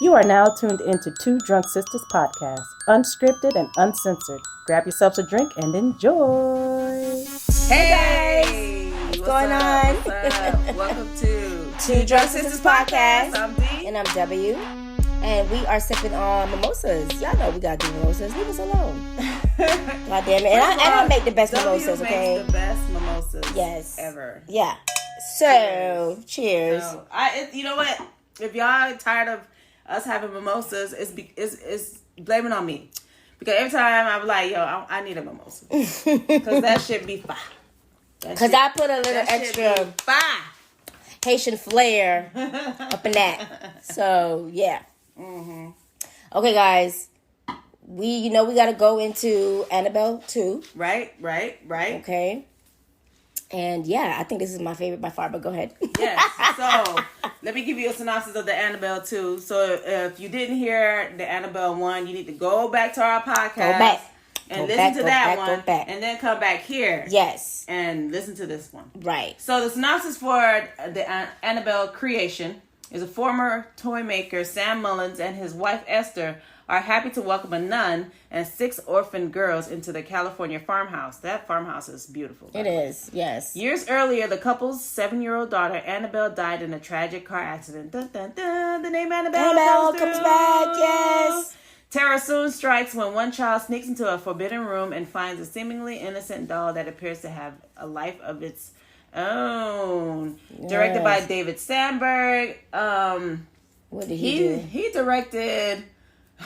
You are now tuned into Two Drunk Sistas podcast, unscripted and uncensored. Grab yourselves a drink and enjoy. Hey, what's going on? What's up? Welcome to Two Drunk Sistas podcast. I'm D. And I'm W. And we are sipping on mimosas. Y'all know we gotta do mimosas. Leave us alone. God damn it. And I make the best mimosas, okay? Makes the best mimosas yes. ever. Yeah. So, cheers. So, you know what? If y'all are tired of us having mimosas, it's blaming on me. Because every time I'm like, yo, I need a mimosa. Because that shit be fire. Because I put a little extra fire. Haitian flair up in that. So, yeah. Mm-hmm. Okay, guys. We got to go into Annabelle 2. Right. Okay. And yeah, I think this is my favorite by far, but go ahead. Yes. So, let me give you a synopsis of the Annabelle 2. So, if you didn't hear the Annabelle 1, you need to go back to our podcast. Go back. And listen to that one. And then come back here. Yes. And listen to this one. Right. So, the synopsis for the Annabelle Creation is a former toy maker, Sam Mullins, and his wife, Esther, are happy to welcome a nun and 6 orphaned girls into the California farmhouse. That farmhouse is beautiful. It is, yes. Years earlier, the couple's 7-year-old daughter, Annabelle, died in a tragic car accident. Dun, dun, dun. The name Annabelle comes back, yes. Terror soon strikes when one child sneaks into a forbidden room and finds a seemingly innocent doll that appears to have a life of its own. Yes. Directed by David Sandberg. What did he do? He directed...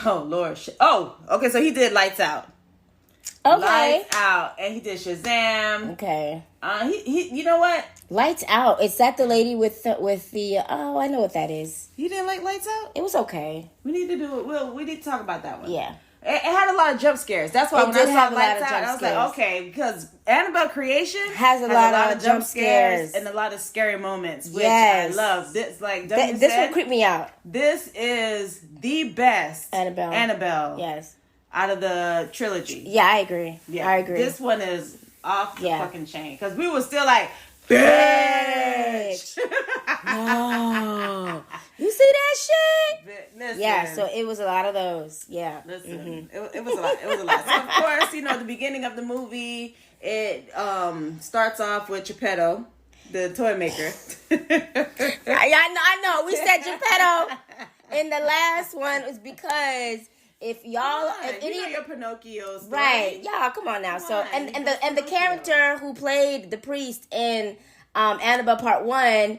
Oh, Lord. Oh, okay, so he did Lights Out. Okay. Lights Out. And he did Shazam. Okay. He you know what? Lights Out. Is that the lady with the oh, I know what that is. You didn't like Lights Out? It was okay. We need to do it. We need to talk about that one. Yeah. It had a lot of jump scares. That's why when I saw Lights Out, I was like, okay, because Annabelle Creation has a lot of jump scares and a lot of scary moments, which I love. This, like this would creep me out. This is the best Annabelle. Yes. Out of the trilogy. Yeah, I agree. Yeah, I agree. This one is off the fucking chain because we were still like, bitch. No. You see that shit? Listen. Yeah, so it was a lot of those. Yeah. Listen, it was a lot. It was a lot. So, of course, the beginning of the movie, it starts off with Geppetto, the toy maker. I know. We said Geppetto in the last one was because if y'all, if any your Pinocchio story. Right? Y'all, come on now. And the character who played the priest in Annabelle Part 1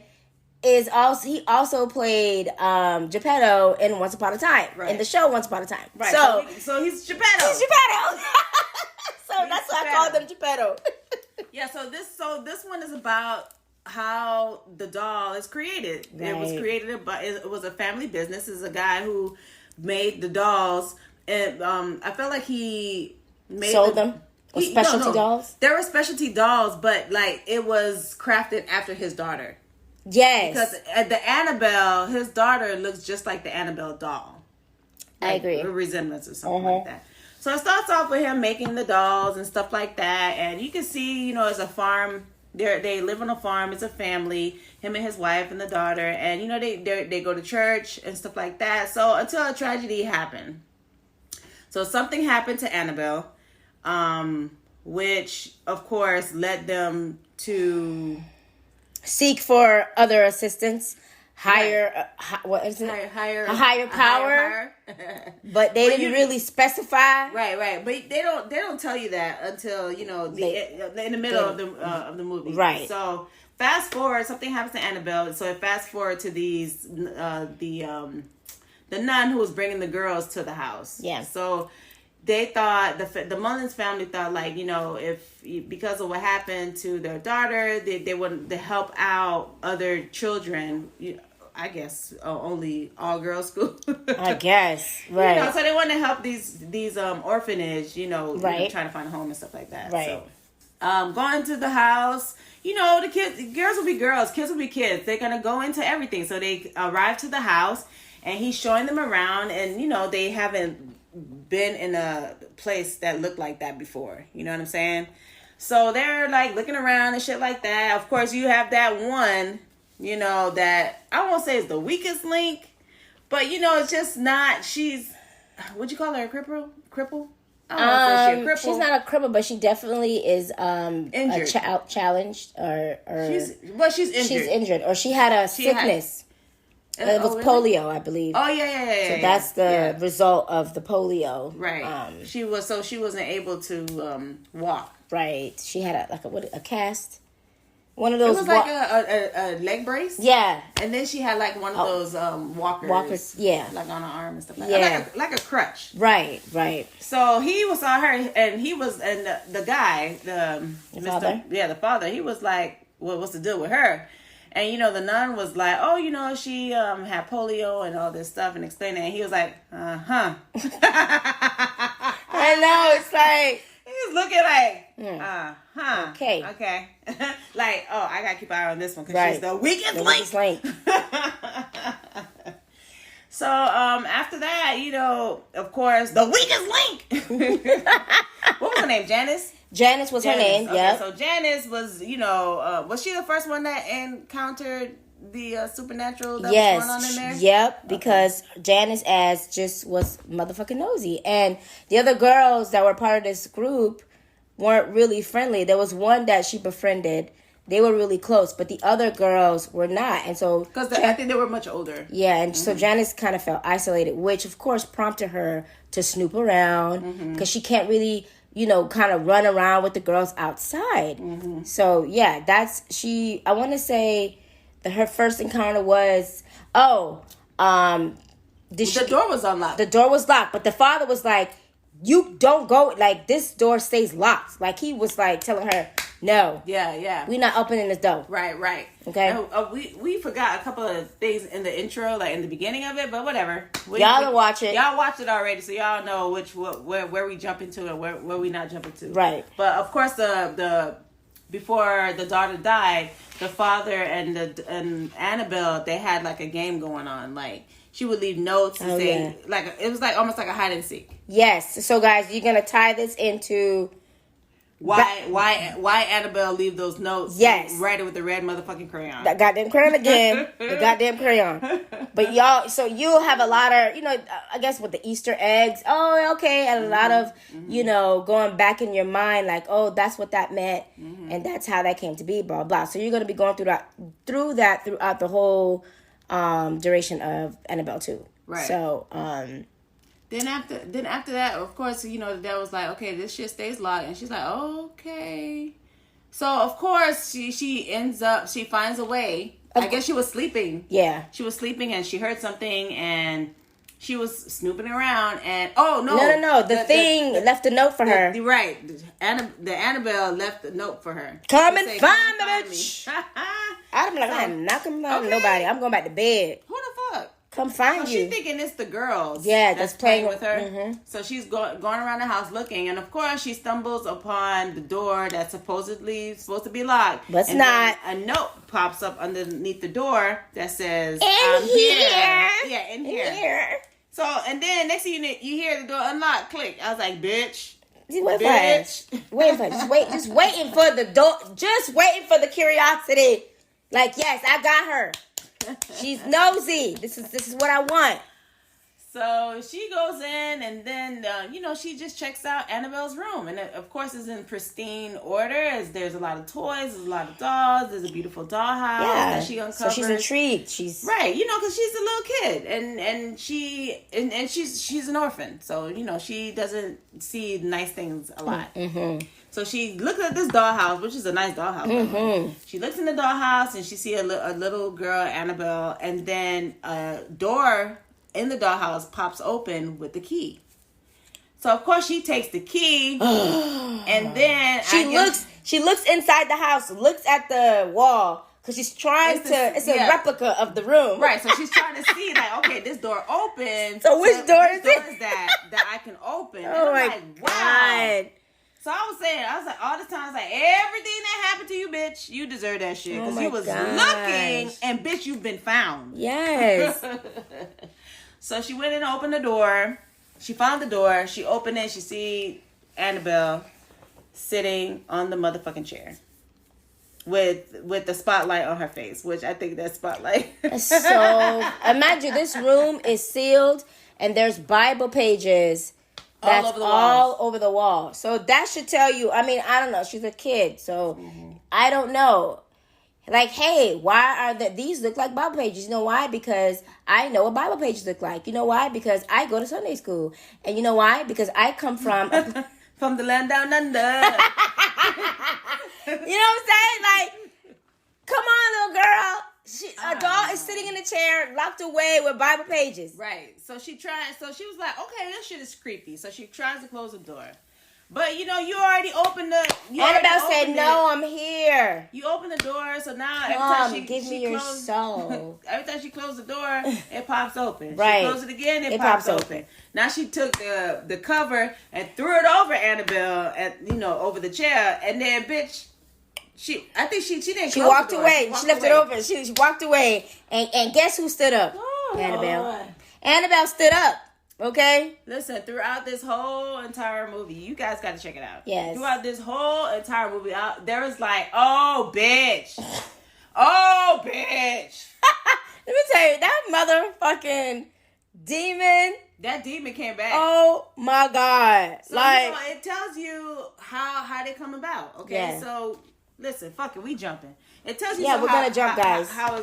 is also played Geppetto in Once Upon a Time, in the show Once Upon a Time. Right. So he's Geppetto. He's Geppetto. So that's why I called them Geppetto. Yeah. So this one is about how the doll is created. Right. It was created by it was a family business. It's a guy who made the dolls, and I felt like he sold them. Specialty dolls. There were specialty dolls, but like it was crafted after his daughter. Yes. Because the Annabelle, his daughter looks just like the Annabelle doll. I agree. A resemblance or something like that. So it starts off with him making the dolls and stuff like that. And you can see, it's a farm. They live on a farm. It's a family. Him and his wife and the daughter. And, they go to church and stuff like that. So until a tragedy happened. So something happened to Annabelle, which, of course, led them to... seek for other assistance, higher power. But they didn't really specify. Right. But they don't tell you that until in the middle of the movie. Right. So fast forward, something happens to Annabelle. So fast forward to these the nun who was bringing the girls to the house. Yeah. So they thought the Mullins family thought if because of what happened to their daughter, they wanted to help out other children. I guess only all girls school. I guess right. So they wanted to help these orphanage. Right. Trying to find a home and stuff like that. Right. So, going to the house. Girls will be girls, kids will be kids. They're gonna go into everything. So they arrive to the house, and he's showing them around, and they haven't been in a place that looked like that before. You know what I'm saying? So they're like looking around and shit like that. Of course, you have that one, that I won't say is the weakest link, But it's just not. She's, would you call her a cripple? I don't know if she's a cripple. She's not a cripple, but she definitely is injured, challenged, or she's injured. She's injured, or she had a sickness. It was polio, I believe. Oh yeah. So that's the result of the polio. Right. She wasn't able to walk. Right. She had a cast. One of those. It was like a leg brace. Yeah. And then she had like one of those walkers. Yeah. Like on her arm and stuff like that. Like a crutch. Right. So he saw her, and the guy, the father. Yeah, the father. He was like, "Well, what's the deal with her?" And the nun was like, "Oh, she had polio and all this stuff," and explained it. And he was like, "Uh-huh." I know, it's like he was looking like, Okay. Like, oh, I gotta keep an eye on this one because she's the weakest link. So after that, of course, the weakest link. What was her name? Janice. Janice was her name. Okay, yeah. So Janice was, was she the first one that encountered the supernatural that was going on in there? Yep, because Janice was motherfucking nosy. And the other girls that were part of this group weren't really friendly. There was one that she befriended. They were really close, but the other girls were not. And so... Because I think they were much older. Yeah, and so Janice kind of felt isolated, which of course prompted her to snoop around because she can't really... kind of run around with the girls outside. So, yeah, I want to say that her first encounter was, the door was unlocked. The door was locked, but the father was like, you don't go, like, this door stays locked. Like, he was, like, telling her, no. Yeah. We're not opening this door. Right. Okay. And, we forgot a couple of things in the intro, like in the beginning of it, but whatever. Y'all watch it. Y'all watched it already, so y'all know where we jump into and where we not jump into. Right. But of course, the before the daughter died, the father and Annabelle, they had like a game going on. Like she would leave notes and say, like it was like almost like a hide and seek. Yes. So guys, you're gonna tie this into. Why Annabelle leave those notes? Yes. Write it with the red motherfucking crayon. That goddamn crayon again. The goddamn crayon. But y'all, so you'll have a lot of, I guess with the Easter eggs. Oh, okay. And a lot of, going back in your mind like, oh, that's what that meant. And that's how that came to be, blah, blah. So you're going to be going through that throughout the whole duration of Annabelle 2. Right. So, Then after that, of course, the dad was like, okay, this shit stays locked. And she's like, okay. So, of course, she finds a way. I guess she was sleeping. Yeah. She was sleeping and she heard something and she was snooping around and, oh, no. No. The thing left a note for her. Right. The Annabelle left a note for her. Come and find me, bitch. I'm like, I'm not coming out nobody. I'm going back to bed. Who the fuck? Come find you. So she's thinking it's the girls. Yeah, that's playing with her. So she's going around the house looking, and of course she stumbles upon the door that's supposedly supposed to be locked. But it's not. A note pops up underneath the door that says, "In here." Yeah, in here. So, and then next thing you hear the door unlock, click. I was like, bitch. Just waiting for the door. Just waiting for the curiosity. Like, yes, I got her. She's nosy. This is what I want. So she goes in and then, she just checks out Annabelle's room. And of course it's in pristine order as there's a lot of toys, there's a lot of dolls, there's a beautiful dollhouse that she uncovers. So she's intrigued. She's... Right, because she's a little kid and she's an orphan. So, she doesn't see nice things a lot. So she looks at this dollhouse, which is a nice dollhouse. She looks in the dollhouse and she sees a little girl, Annabelle, and then a door in the dollhouse pops open with the key. So of course she takes the key, and then she looks inside the house, looks at the wall. Because she's trying it's a replica of the room. Right, so she's trying to see, like, okay, this door opens. So which door is that I can open? Oh my God. So I was like, all the time, I was like, everything that happened to you, bitch, you deserve that shit. Because you was looking, and bitch, you've been found. Yes. So she went and opened the door. She found the door. She opened it. She see Annabelle sitting on the motherfucking chair. with the spotlight on her face, which I think that spotlight. So imagine this room is sealed and there's Bible pages that's all over the wall. So that should tell you, I mean, I don't know. She's a kid, so I don't know. Like, hey, why are these look like Bible pages? You know why? Because I know what Bible pages look like. You know why? Because I go to Sunday school. And you know why? Because I come from... From the land down under. You know what I'm saying? Like, come on, little girl. A doll is sitting in a chair, locked away with Bible pages. Right. So she was like, okay, this shit is creepy. So she tries to close the door. But, you already opened the... Annabelle said, no, I'm here. You open the door, so now every time she your soul. Every time she closed the door, it pops open. Right. She closed it again, it pops open. Now she took the cover and threw it over Annabelle, over the chair, and then, bitch... I think she didn't. She walked away. She left it open. She walked away, and guess who stood up? Oh, Annabelle. Lord. Annabelle stood up. Okay. Listen, throughout this whole entire movie, you guys got to check it out. Yes. Throughout this whole entire movie, there was like, oh bitch, oh bitch. Let me tell you, that motherfucking demon. That demon came back. Oh my God! So, like it tells you how they come about. Okay, yeah. So. Listen, fuck it, we jumping. It tells you we're gonna jump, guys. How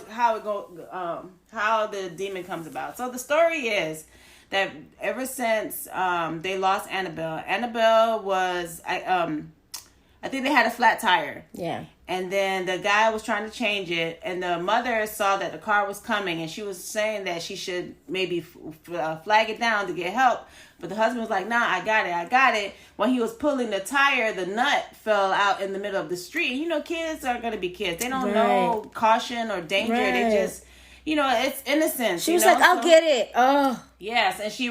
the demon comes about. So the story is that ever since they lost Annabelle was I think they had a flat tire. Yeah. And then the guy was trying to change it, and the mother saw that the car was coming, and she was saying that she should maybe flag it down to get help. But the husband was like, nah, I got it. When he was pulling the tire, the nut fell out in the middle of the street. Kids are going to be kids. They don't know caution or danger. Right. They just, it's innocence. She was like, I'll get it. Oh. Yes, and she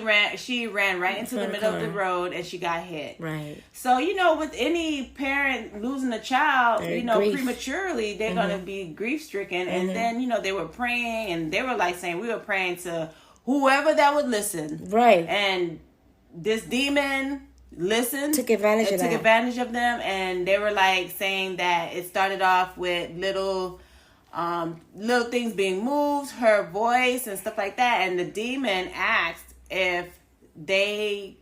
ran right into the middle of the road, and she got hit. Right. So, with any parent losing a child, grief. Prematurely, they're going to be grief-stricken. And then, they were praying, and they were like saying, we were praying to whoever that would listen. Right. And this demon listened. Took advantage of them, and they were like saying that it started off with little things being moved, her voice and stuff like that, and the demon asked if they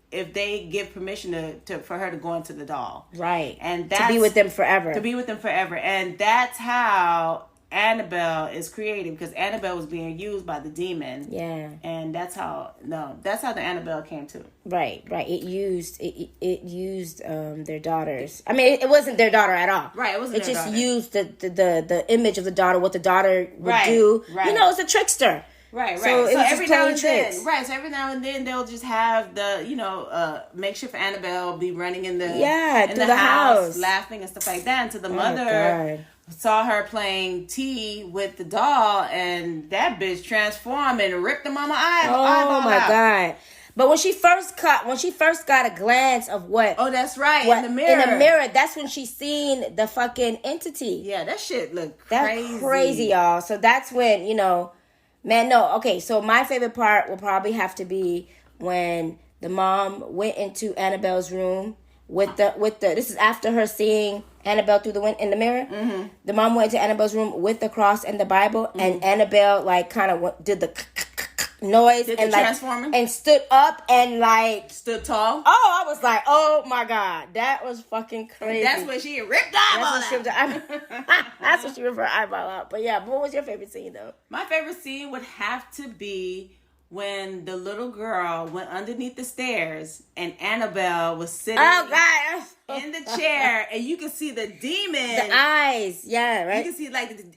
give permission for her to go into the doll, right, and to be with them forever, and that's how Annabelle is created, because Annabelle was being used by the demon. Yeah. And that's how the Annabelle came to. Right. It used their daughters. I mean, it wasn't their daughter at all. Right, it wasn't their daughter. It just used the image of the daughter, what the daughter would do. Right. It's a trickster. Right. So every now and then, so every now and then they'll just have the makeshift Annabelle be running in the house, laughing and stuff like that. And to the mother saw her playing T with the doll, and that bitch transformed and ripped the mama eyeball out. Oh my God. But when she first got a glance of what... Oh, that's right. In the mirror, that's when she seen the fucking entity. Yeah, that shit looked crazy. That's crazy, y'all. So that's when, man, no. Okay, so my favorite part will probably have to be when the mom went into Annabelle's room with the this is after her seeing Annabelle through in the mirror. Mm-hmm. The mom went into Annabelle's room with the cross and the Bible, and Annabelle kind of did the noise and transforming and stood up and stood tall. Oh, I was like, oh my God, that was fucking crazy. That's when she ripped the eyeball out. That's when she ripped her eyeball out. But yeah, what was your favorite scene though? My favorite scene would have to be when the little girl went underneath the stairs and Annabelle was sitting in the chair, and you can see the demon. The eyes, yeah, right? You can see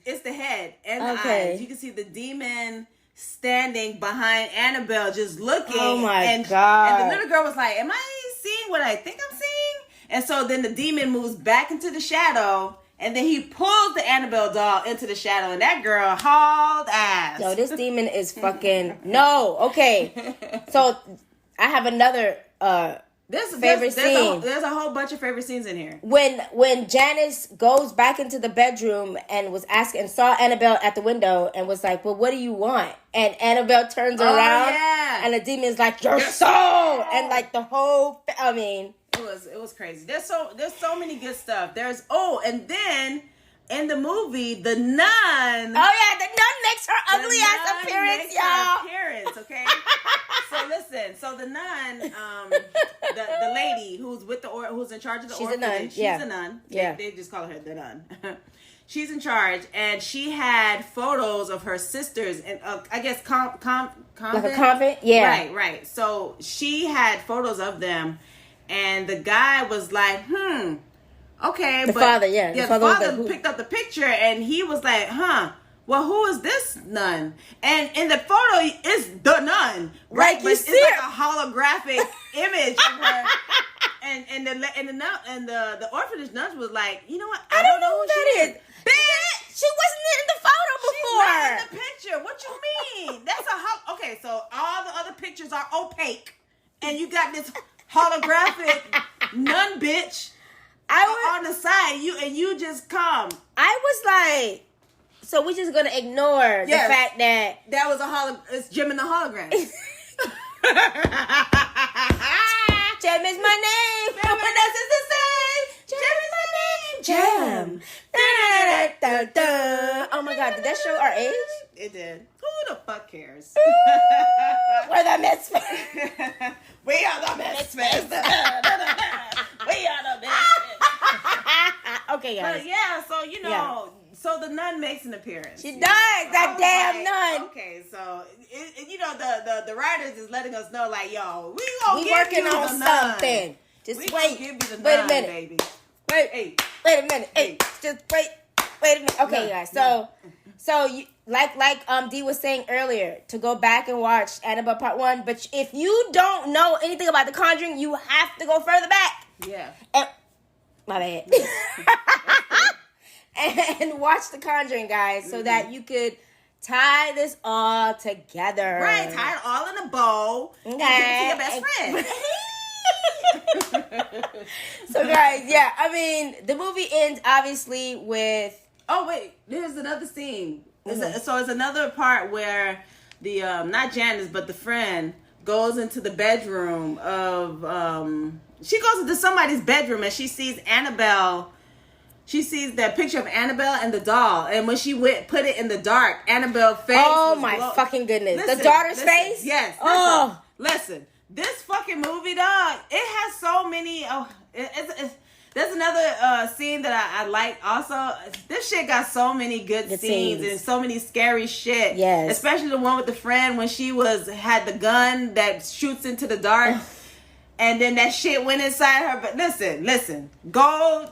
it's the head and the eyes. You can see the demon standing behind Annabelle just looking. Oh my God. And the little girl was like, am I seeing what I think I'm seeing? And so then the demon moves back into the shadow, and then he pulls the Annabelle doll into the shadow, and that girl hauled ass. Yo, this demon is fucking... No, okay. So, I have another favorite scene. There's a whole bunch of favorite scenes in here. When Janice goes back into the bedroom and was asking, and saw Annabelle at the window and was like, well, what do you want? And Annabelle turns around, and the demon's like, your soul! And the whole... It was crazy. There's so many good stuff. And then in the movie, the nun. Oh yeah, the nun makes her ugly ass appearance, y'all. Okay. So listen, so the nun, the lady who's with who's in charge of the orphanage. She's a nun. Yeah. They just call her the nun. She's in charge, and she had photos of her sisters, and I guess convent. Like a convent, yeah. Right. So she had photos of them, and the guy was like, okay. The father picked up the picture, and he was like, well, who is this nun? And in the photo, it's the nun, right? Like but it's like a holographic image of her. And the orphanage nuns was like, you know what? I don't know who that is. Bitch, she wasn't in the photo before. She's not in the picture. What you mean? That's okay. So all the other pictures are opaque, and you got this holographic nun bitch on the side. You just come. I was like, so we're just gonna ignore the fact that was it's Jim in the hologram. Jam is my name. Everyone else is the same. Jam is my name. Jam. Oh my God, did that show our age? It did. Who the fuck cares? We're the misfits. We are the misfits. We are the misfits. Okay, guys. But yeah, so so the nun makes an appearance. She does, that damn nun. Okay, so the writers is letting us know, like, yo, we working on something. Just wait. Give you the wait nun, a minute, baby. Wait a minute. Hey, just wait a minute. Okay, guys. So you, like D was saying earlier, to go back and watch Annabelle Part 1. But if you don't know anything about The Conjuring, you have to go further back. Yeah. My bad. And watch The Conjuring, guys, so that you could tie this all together. Right, tie it all in a bow. Okay. And give it to your best friend. So, guys, yeah, I mean, the movie ends, obviously, with... Oh, wait, there's another scene. So it's another part where the, not Janice, but the friend goes into the bedroom of... she goes into somebody's bedroom and she sees Annabelle... She sees that picture of Annabelle and the doll. And when she put it in the dark, Annabelle's face fucking goodness. The daughter's face? Yes. Listen. This fucking movie, dog, it has so many... there's another scene that I like also. This shit got so many good scenes and so many scary shit. Yes. Especially the one with the friend when she had the gun that shoots into the dark. And then that shit went inside her. But listen. Go.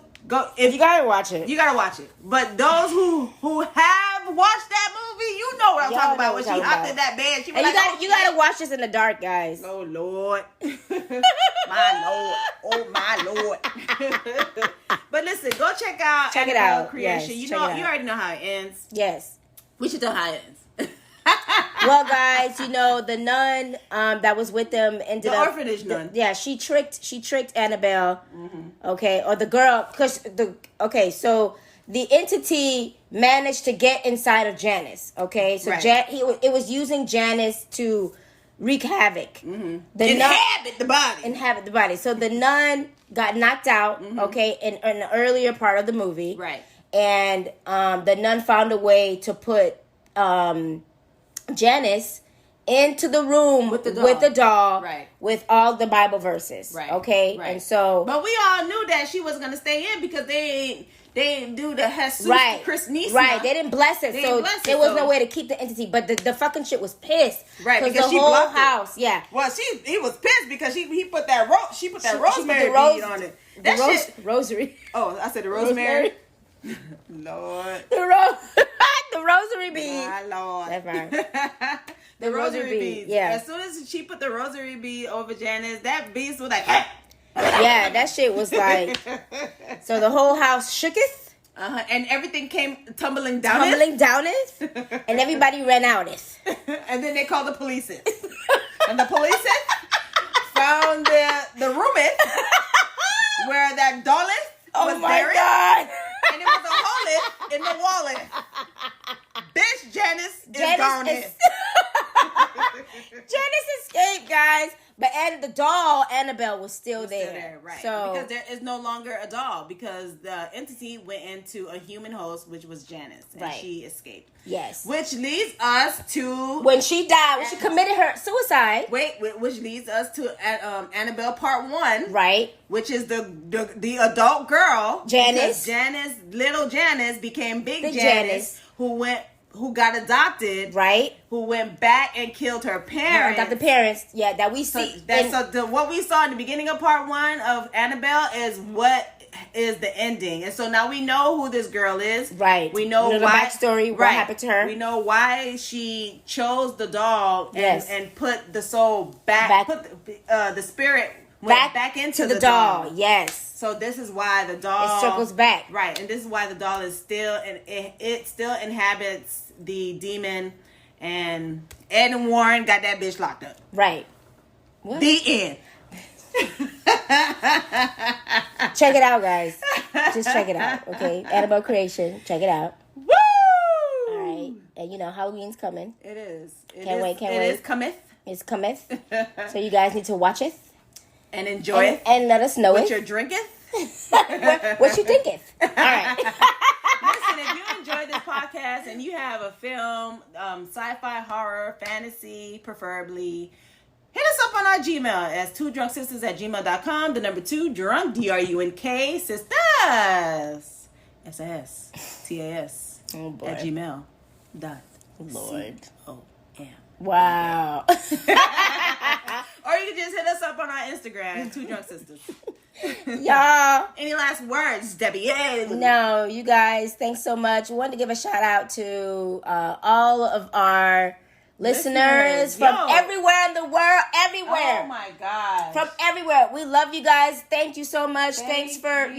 If you gotta watch it. You gotta watch it. But those who have watched that movie, you know what I'm talking about. When she hopped in that bed, she was you gotta watch this in the dark, guys. Oh Lord. My Lord. Oh my Lord. But listen, go check out Annabelle Creation. Yes, you already know how it ends. Yes. We should tell how it ends. Well, guys, the nun that was with them ended up... The orphanage nun. Yeah, she tricked Annabelle, okay, or the girl, so the entity managed to get inside of Janice, okay? So it was using Janice to wreak havoc. Inhabit the body. So the nun got knocked out, okay, in an earlier part of the movie. Right. And the nun found a way to put... Janice into the room with the doll, right, with all the Bible verses, right, okay, right. And so, but we all knew that she wasn't gonna stay in because they didn't do the Jesus Christmas, right? They didn't bless her, there was no way to keep the entity. But the fucking shit was pissed, right? Because the whole house, yeah. Well, he was pissed because he put that rosemary bead on it. Rosary. Oh, I said the rosemary. Lord. The rosary bead. My Lord. That's right. The rosary beads. Yeah. As soon as she put the rosary bead over Janice, that beast was like... Yeah, that shit was like... So the whole house shooketh. And everything came tumbling down. And everybody ran out. And then they called the police. And the police found the room where that doll was buried. God. And it was a hole in the wallet. Bitch, Janice is gone. Janice escaped, guys. and the doll Annabelle was still there. Right? So because there is no longer a doll because the entity went into a human host, which was Janice, and she escaped. Yes, which leads us to when she died, when she committed her suicide. Which leads us to Annabelle Part 1, right? Which is the adult girl, Janice. Little Janice became Big Janice, who got adopted, right? Who went back and killed her parents. Adopted parents, that we see. What we saw in the beginning of Part 1 of Annabelle is what is the ending, and so now we know who this girl is. Right. We know the why backstory. What happened to her? We know why she chose the doll and put the soul back. Put the spirit went back into the doll. Yes. So this is why the doll circles back. Right, and this is why the doll is still and it still inhabits the demon, and Ed and Warren got that bitch locked up. Right. What? The end. Check it out, guys. Just check it out, okay? Annabelle Creation. Check it out. Woo! All right. And Halloween's coming. It is. Can't wait. It is cometh. It's cometh. So you guys need to watch it. And enjoy it. And let us know what you're drinking. what you thinketh. All right. Listen, if you enjoyed this podcast and you have a film, sci-fi, horror, fantasy, preferably, hit us up on our Gmail as 2drunksisters@gmail.com. The number 2, drunk, DRUNK, sistas, SSTAS, at gmail.com. Lord. C-O-M. Wow. Or you can just hit us up on our Instagram, 2drunksisters. Y'all. Any last words, Debbie? No, you guys, thanks so much. We wanted to give a shout out to all of our listeners from everywhere in the world, everywhere. Oh my God. From everywhere. We love you guys. Thank you so much. Thanks for,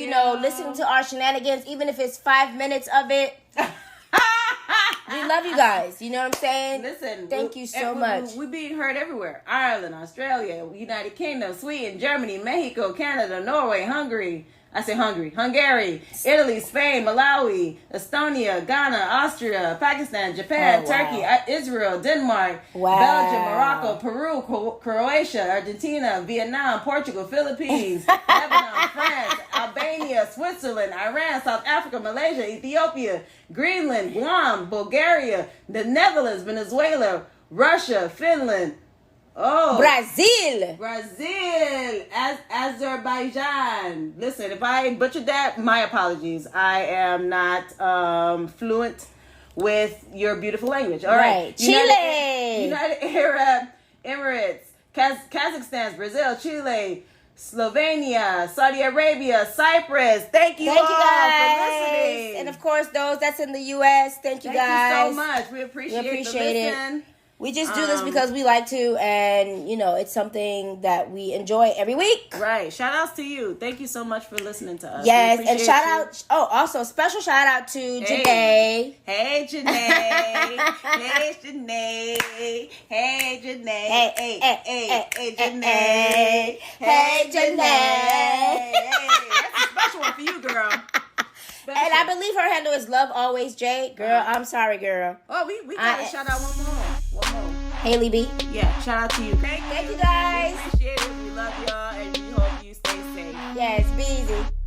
listening to our shenanigans, even if it's 5 minutes of it. We love you guys. You know what I'm saying? Listen. Thank you so much. We're being heard everywhere. Ireland, Australia, United Kingdom, Sweden, Germany, Mexico, Canada, Norway, Hungary, Italy, Spain, Malawi, Estonia, Ghana, Austria, Pakistan, Japan, Turkey, Israel, Denmark, Belgium, Morocco, Peru, Croatia, Argentina, Vietnam, Portugal, Philippines, Lebanon, France, Albania, Switzerland, Iran, South Africa, Malaysia, Ethiopia, Greenland, Guam, Bulgaria, the Netherlands, Venezuela, Russia, Finland, Brazil, Azerbaijan. Listen, if I butchered that, my apologies. I am not fluent with your beautiful language. All right. Chile, United Arab Emirates, Kazakhstan, Brazil, Chile, Slovenia, Saudi Arabia, Cyprus. Thank you all guys for listening. And of course, those that's in the U.S. Thank you guys. Thank you so much. We appreciate it. We just do this because we like to, and it's something that we enjoy every week. Right. Shout outs to you. Thank you so much for listening to us. Yes, and shout out. Oh, also special shout out to Janae. Hey, Janae. Hey, Janae. Hey, Janae. Hey, Janae. Hey, Janae. That's a special one for you, girl. And I believe her handle is Love Always J. Girl, I'm sorry, girl. Oh, we got to shout out one more. Haley B. Yeah, shout out to you. Thank you guys. We appreciate it. We love y'all, and we hope you stay safe. Yes, be easy.